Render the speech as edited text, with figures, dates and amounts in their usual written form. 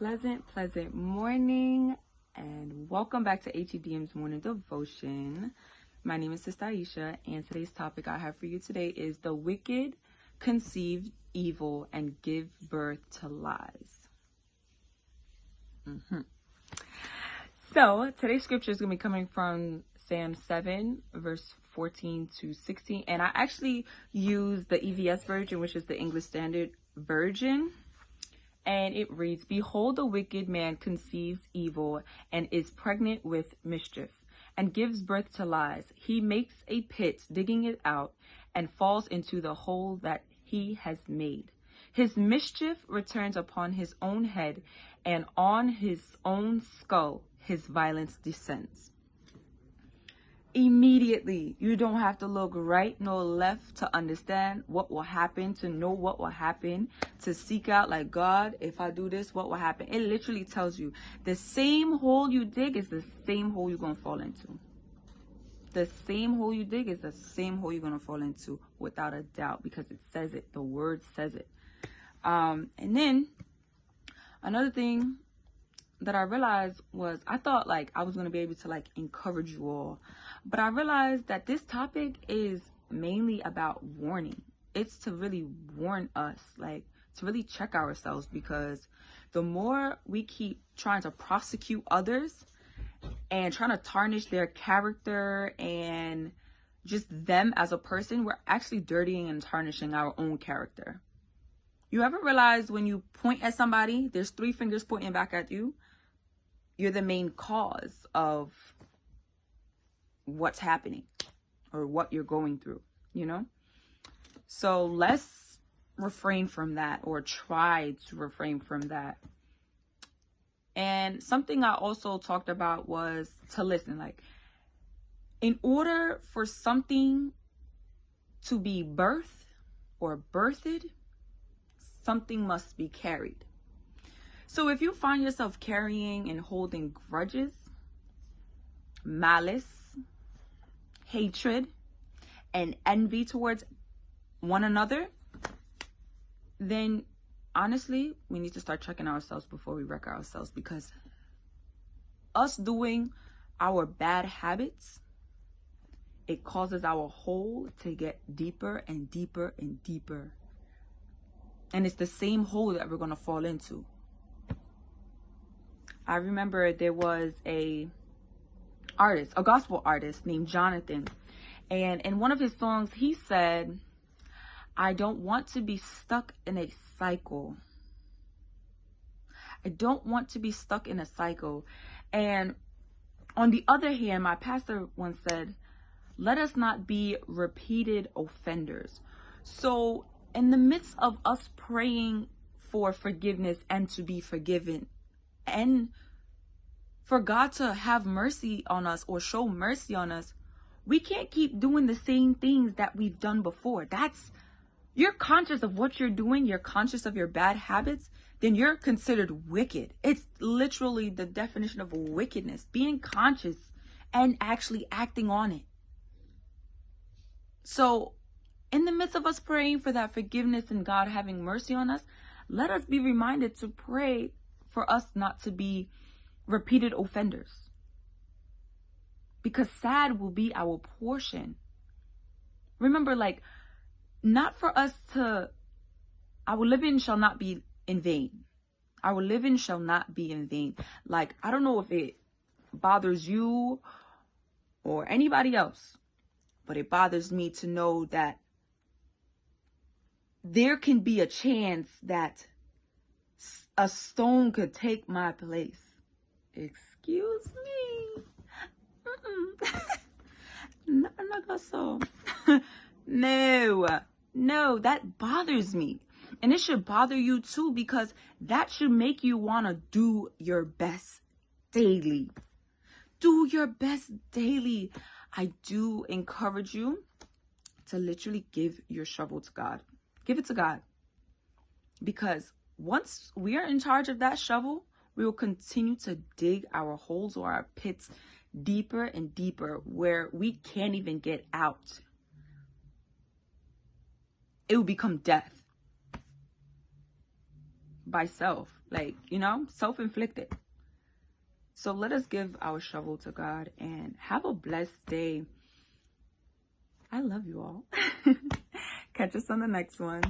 pleasant morning, and welcome back to HEDM's morning devotion. My name is Sister Aisha, and today's topic I have for you today is the wicked conceive evil and give birth to lies. So today's scripture is going to be coming from Psalm 7, verse 14 to 16, and I actually use the EVS version, which is the English Standard Version. And it reads, "Behold, the wicked man conceives evil and is pregnant with mischief and gives birth to lies. He makes a pit, digging it out, and falls into the hole that he has made. His mischief returns upon his own head, and on his own skull his violence descends." Immediately, you don't have to look right nor left to understand what will happen, to know what will happen, to seek out, like, God, if I do this, what will happen? It literally tells you the same hole you dig is the same hole you're going to fall into. The same hole you dig is the same hole you're going to fall into, without a doubt, because it says it. The word says it. And then another thing that I realized was, I thought like I was going to be able to like encourage you all, but I realized that this topic is mainly about warning. It's to really warn us, like to really check ourselves, because the more we keep trying to prosecute others and trying to tarnish their character and just them as a person, we're actually dirtying and tarnishing our own character. You ever realize when you point at somebody, there's 3 fingers pointing back at you? You're the main cause of what's happening or what you're going through, you know? So let's refrain from that, or try to refrain from that. And something I also talked about was to listen. Like, in order for something to be birthed or birthed, something must be carried. So if you find yourself carrying and holding grudges, malice, hatred, and envy towards one another, then honestly, we need to start checking ourselves before we wreck ourselves, because us doing our bad habits, it causes our hole to get deeper and deeper and deeper. And it's the same hole that we're going to fall into. I remember there was a gospel artist named Jonathan. And in one of his songs, he said, "I don't want to be stuck in a cycle. I don't want to be stuck in a cycle." And on the other hand, my pastor once said, "Let us not be repeated offenders." So in the midst of us praying for forgiveness and to be forgiven, and for God to have mercy on us or show mercy on us, we can't keep doing the same things that we've done before. You're conscious of what you're doing, you're conscious of your bad habits, then you're considered wicked. It's literally the definition of wickedness, being conscious and actually acting on it. So in the midst of us praying for that forgiveness and God having mercy on us, let us be reminded to pray for us not to be repeated offenders, because sad will be our portion. Remember, like, not for us to, our living shall not be in vain. Our living shall not be in vain. Like, I don't know if it bothers you or anybody else, but it bothers me to know that there can be a chance that a stone could take my place. Excuse me. No, that bothers me. And it should bother you too, because that should make you want to do your best daily. Do your best daily. I do encourage you to literally give your shovel to God. Give it to God. Because once we are in charge of that shovel, we will continue to dig our holes or our pits deeper and deeper, where we can't even get out. It will become death. by self, like, you know, self-inflicted. So let us give our shovel to God and have a blessed day. I love you all. Catch us on the next one.